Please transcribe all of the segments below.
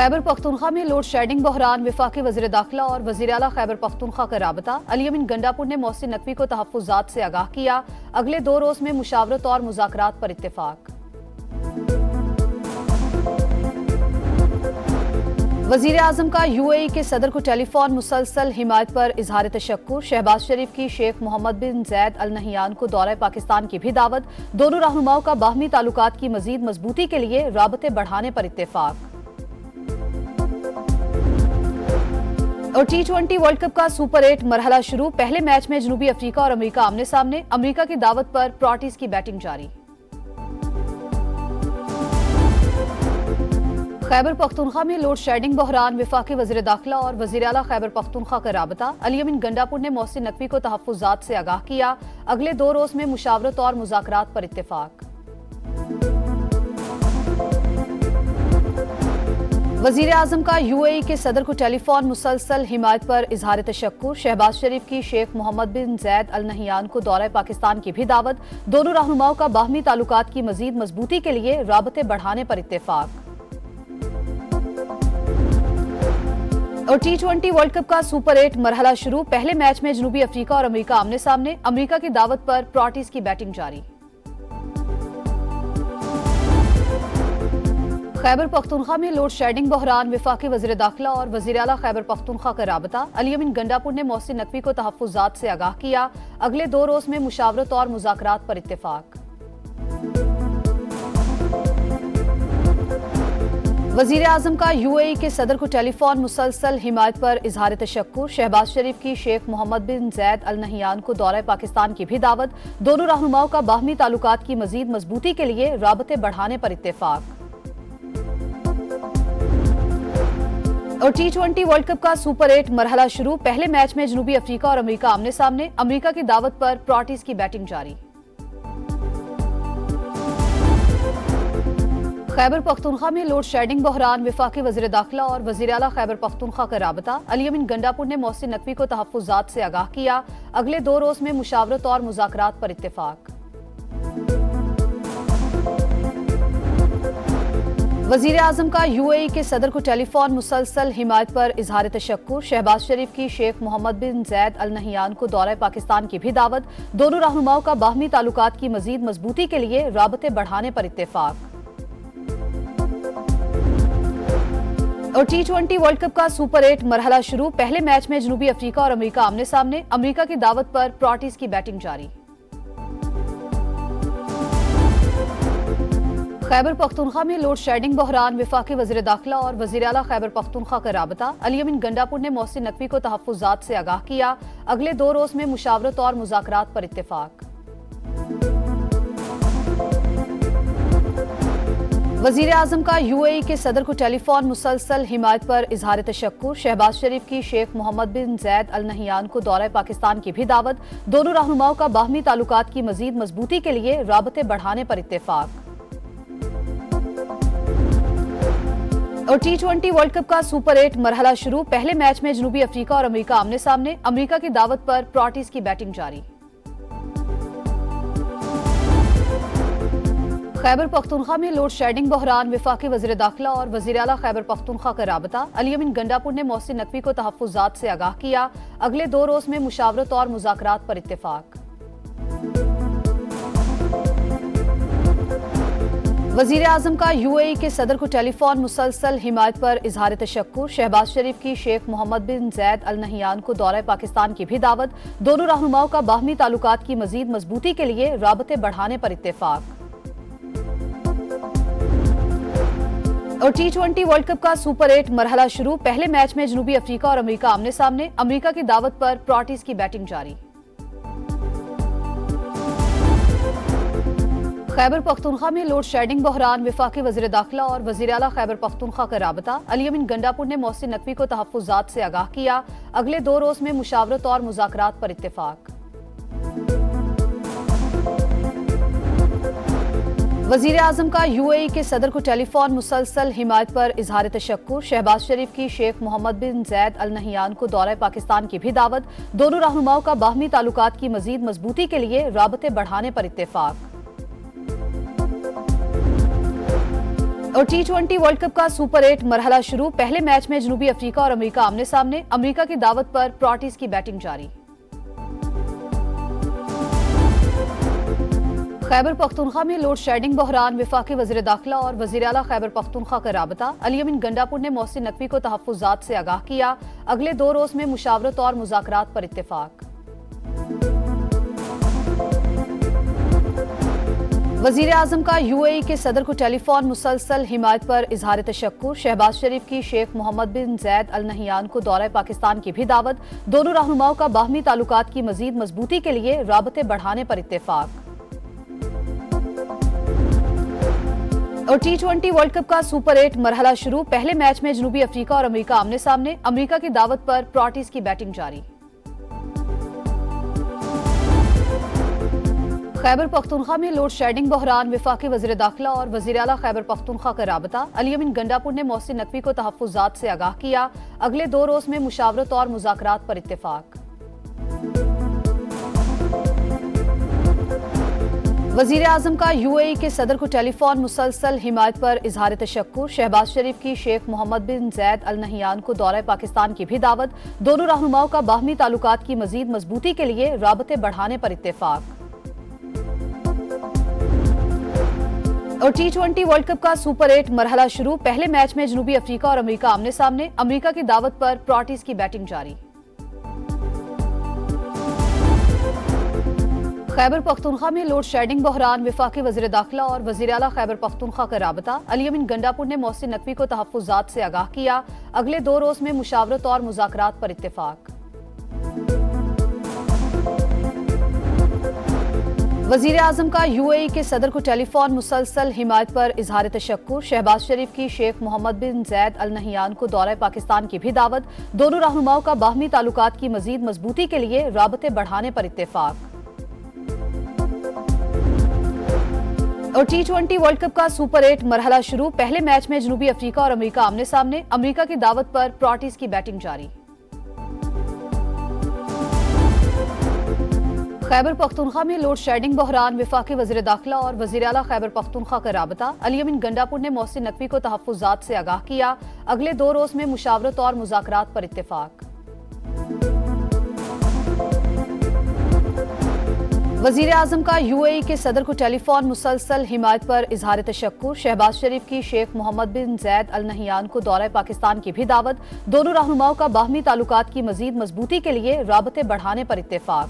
खैबर पख्तूनख्वा में load shedding बहरान, वफाकी वज़ीर दाखिला और वज़ीर आला खैबर पख्तूनख्वा का राबता। अली अमीन गंडापुर ने मोहसिन नकवी को तहफ़्फ़ुज़ात से आगाह किया। अगले 2 रोज़ में मुशावरत और मुज़ाकरात पर इत्तेफाक। वज़ीर आज़म का UAE के सदर को टेलीफोन, मुसलसल हिमायत पर इजहार तशक्कुर। शहबाज शरीफ की शेख मोहम्मद बिन ज़ैद अल नहयान को दौरा पाकिस्तान की भी दावत। दोनों रहनुमाओं का बाहमी ताल्लुकात की मज़ीद मजबूती के लिए राबते बढ़ाने पर इत्तेफाक। और T20 वर्ल्ड कप का सुपर 8 मरहला शुरू। पहले मैच में जनूबी अफ्रीका और अमेरिका आमने सामने। अमेरिका की दावत पर प्रोटीज की बैटिंग जारी। खैबर पख्तूनख्वा में लोड शेडिंग बहरान, वफाकी वज़ीर दाखिला और वज़ीर आला खैबर पख्तूनख्वा का राबता। अली अमीन गंडापुर ने मोहसिन नकवी को तहफ़्फ़ुज़ात से आगाह किया। अगले 2 रोज़ में मुशावरत और मुज़ाकरात पर इत्तेफाक। वज़ीर आज़म का UAE के सदर को टेलीफोन, मुसलसल हिमायत पर इजहार तशक्कुर। शहबाज शरीफ की शेख मोहम्मद बिन ज़ैद अल नहयान को दौरा पाकिस्तान की भी दावत। दोनों रहनुमाओं का बाहमी ताल्लुकात की मज़ीद मजबूती के लिए राबते बढ़ाने पर इत्तेफाक। और T20 वर्ल्ड कप का सुपर 8 मरहला शुरू। पहले मैच में जनूबी अफ्रीका और अमेरिका आमने सामने। अमेरिका की दावत पर प्रोटीज की बैटिंग जारी। खैबर पख्तूनख्वा में लोड शेडिंग बहरान, वफाकी वज़ीर दाखिला और वज़ीर आला खैबर पख्तूनख्वा का राबता। अली अमीन गंडापुर ने मोहसिन नकवी को तहफ़्फ़ुज़ात से आगाह किया। अगले 2 रोज़ में मुशावरत और मुज़ाकरात पर इत्तेफाक। वज़ीर आज़म का UAE के सदर को टेलीफोन, मुसलसल हिमायत पर इजहार तशक्कुर। शहबाज शरीफ की शेख मोहम्मद बिन ज़ैद अल नहयान को दौरा पाकिस्तान की भी दावत। दोनों रहनुमाओं का बाहमी ताल्लुकात की मज़ीद मजबूती के लिए राबते बढ़ाने पर इत्तेफाक। और T20 वर्ल्ड कप का सुपर 8 मरहला शुरू। पहले मैच में जनूबी अफ्रीका और अमेरिका आमने सामने। अमेरिका की दावत पर प्रोटीज की बैटिंग जारी। खैबर पख्तूनख्वा में लोड शेडिंग बहरान, वफाकी वज़ीर दाखिला और वज़ीर आला खैबर पख्तूनख्वा का राबता। अली अमीन गंडापुर ने मोहसिन नकवी को तहफ़्फ़ुज़ात से आगाह किया। अगले 2 रोज़ में मुशावरत और मुज़ाकरात पर इत्तेफाक। वज़ीर आज़म का UAE के सदर को टेलीफोन, मुसलसल हिमायत पर इजहार तशक्कुर। शहबाज शरीफ की शेख मोहम्मद बिन ज़ैद अल नहयान को दौरा पाकिस्तान की भी दावत। दोनों रहनुमाओं का बाहमी ताल्लुकात की मज़ीद मजबूती के लिए राबते बढ़ाने पर इत्तेफाक। और T20 वर्ल्ड कप का सुपर 8 मरहला शुरू। पहले मैच में जनूबी अफ्रीका और अमेरिका आमने सामने। अमेरिका की दावत पर प्रोटीज की बैटिंग जारी। खैबर पख्तूनख्वा में लोड शेडिंग बहरान, वफाकी वज़ीर दाखिला और वज़ीर आला खैबर पख्तूनख्वा का राबता। अली अमीन गंडापुर ने मोहसिन नकवी को तहफ़्फ़ुज़ात से आगाह किया। अगले 2 रोज़ में मुशावरत और मुज़ाकरात पर इत्तेफाक। वज़ीर आज़म का UAE के सदर को टेलीफोन, मुसलसल हिमायत पर इजहार तशक्कुर। शहबाज शरीफ की शेख मोहम्मद बिन ज़ैद अल नहयान को दौरा पाकिस्तान की भी दावत। दोनों रहनुमाओं का बाहमी ताल्लुकात की मज़ीद मजबूती के लिए राबते बढ़ाने पर इत्तेफाक। और T20 वर्ल्ड कप का सुपर 8 मरहला शुरू। पहले मैच में जनूबी अफ्रीका और अमेरिका आमने सामने। अमेरिका की दावत पर प्रोटीज की बैटिंग जारी। खैबर पख्तूनख्वा में लोड शेडिंग बहरान, वफाकी वज़ीर दाखिला और वज़ीर आला खैबर पख्तूनख्वा का राबता। अली अमीन गंडापुर ने मोहसिन नकवी को तहफ़्फ़ुज़ात से आगाह किया। अगले 2 रोज़ में मुशावरत और मुज़ाकरात पर इत्तेफाक। वज़ीर आज़म का UAE के सदर को टेलीफोन, मुसलसल हिमायत पर इजहार तशक्कुर। शहबाज शरीफ की शेख मोहम्मद बिन ज़ैद अल नहयान को दौरा पाकिस्तान की भी दावत। दोनों रहनुमाओं का बाहमी ताल्लुकात की मज़ीद मजबूती के लिए राबते बढ़ाने पर इत्तेफाक। और T20 वर्ल्ड कप का सुपर 8 मरहला शुरू। पहले मैच में जनूबी अफ्रीका और अमेरिका आमने सामने। अमेरिका की दावत पर प्रोटीज की बैटिंग जारी। खैबर पख्तूनख्वा में लोड शेडिंग बहरान, वफाकी वज़ीर दाखिला और वज़ीर आला खैबर पख्तूनख्वा का राबता। अली अमीन गंडापुर ने मोहसिन नकवी को तहफ़्फ़ुज़ात से आगाह किया। अगले 2 रोज़ में मुशावरत और मुज़ाकरात पर इत्तेफाक। वज़ीर आज़म का UAE के सदर को टेलीफोन, मुसलसल हिमायत पर इजहार तशक्कुर। शहबाज शरीफ की शेख मोहम्मद बिन ज़ैद अल नहयान को दौरा पाकिस्तान की भी दावत। दोनों रहनुमाओं का बाहमी ताल्लुकात की मज़ीद मजबूती के लिए राबते बढ़ाने पर इत्तेफाक। और T20 वर्ल्ड कप का सुपर 8 मरहला शुरू। पहले मैच में जनूबी अफ्रीका और अमेरिका आमने सामने। अमेरिका की दावत पर प्रोटीज की बैटिंग जारी। खैबर पख्तूनख्वा में लोड शेडिंग बहरान। वफाकी वज़ीर दाखिला और वज़ीर आला खैबर पख्तूनख्वा का राबता। अली अमीन गंडापुर ने मोहसिन नकवी को तहफ़्फ़ुज़ात से आगाह किया। अगले 2 रोज में मुशावरत और मुज़ाकरात पर इत्तेफाक। वज़ीर आज़म का UAE के सदर को टेलीफोन। मुसलसल हिमायत पर इजहार तशक्कुर। शहबाज शरीफ की शेख मोहम्मद बिन जैद अल नहियान को दौरा पाकिस्तान की भी दावत। दोनों रहनुमाओं का बाहमी ताल्लुकात की मजीद मजबूती के लिए राबते बढ़ाने पर इत्तेफाक। और T20 वर्ल्ड कप का सुपर 8 मरहला शुरू। पहले मैच में जनूबी अफ्रीका और अमेरिका आमने सामने। अमेरिका की दावत पर प्रोटीज की बैटिंग जारी। खैबर पख्तूनख्वा में लोड शेडिंग बहरान। वफाकी वज़ीर दाखिला और वज़ीर आला खैबर पख्तूनख्वा का राबता। अली अमीन गंडापुर ने मोहसिन नकवी को तहफ़्फ़ुज़ात से आगाह किया। अगले 2 रोज में मुशावरत और मुज़ाकरात पर इत्तेफाक। वज़ीर आज़म का UAE के सदर को टेलीफोन। मुसलसल हिमायत पर इजहार तशक्कुर। शहबाज शरीफ की शेख मोहम्मद बिन जैद अल नहियान को दौरा पाकिस्तान की भी दावत। दोनों रहनुमाओं का बाहमी ताल्लुकात की मजीद मजबूती के लिए राबते बढ़ाने पर इत्तेफाक। और T20 वर्ल्ड कप का सुपर 8 मरहला शुरू। पहले मैच में जनूबी अफ्रीका और अमेरिका आमने सामने। अमेरिका की दावत पर प्रोटीज की बैटिंग जारी। खैबर पख्तूनख्वा में लोड शेडिंग बहरान। वफाकी वज़ीर दाखिला और वज़ीर आला खैबर पख्तूनख्वा का राबता। अली अमीन गंडापुर ने मोहसिन नकवी को तहफ़्फ़ुज़ात से आगाह किया। अगले 2 रोज में मुशावरत और मुज़ाकरात पर इत्तेफाक। वज़ीर आज़म का UAE के सदर को टेलीफोन। मुसलसल हिमायत पर इजहार तशक्कुर। शहबाज शरीफ की शेख मोहम्मद बिन जैद अल नहियान को दौरा पाकिस्तान की भी दावत। दोनों रहनुमाओं का बाहमी ताल्लुकात की मजीद मजबूती के लिए राबते बढ़ाने पर इत्तेफाक। और T20 वर्ल्ड कप का सुपर 8 मरहला शुरू। पहले मैच में जनूबी अफ्रीका और अमेरिका आमने सामने। अमेरिका की दावत पर प्रोटीज की बैटिंग जारी। खैबर पख्तूनख्वा में लोड शेडिंग बहरान। वफाकी वज़ीर दाखिला और वज़ीर आला खैबर पख्तूनख्वा का राबता। अली अमीन गंडापुर ने मोहसिन नकवी को तहफ़्फ़ुज़ात से आगाह किया। अगले 2 रोज में मुशावरत और मुज़ाकरात पर इत्तेफाक। वज़ीर आज़म का UAE के सदर को टेलीफोन। मुसलसल हिमायत पर इजहार तशक्कुर। शहबाज शरीफ की शेख मोहम्मद बिन जैद अल नहियान को दौरा पाकिस्तान की भी दावत। दोनों रहनुमाओं का बाहमी ताल्लुकात की मजीद मजबूती के लिए राबते बढ़ाने पर इत्तेफाक।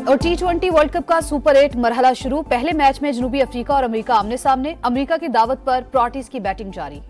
और T20 वर्ल्ड कप का सुपर 8 मरहला शुरू। पहले मैच में जनूबी अफ्रीका और अमेरिका आमने सामने। अमेरिका की दावत पर प्रोटीज की बैटिंग जारी।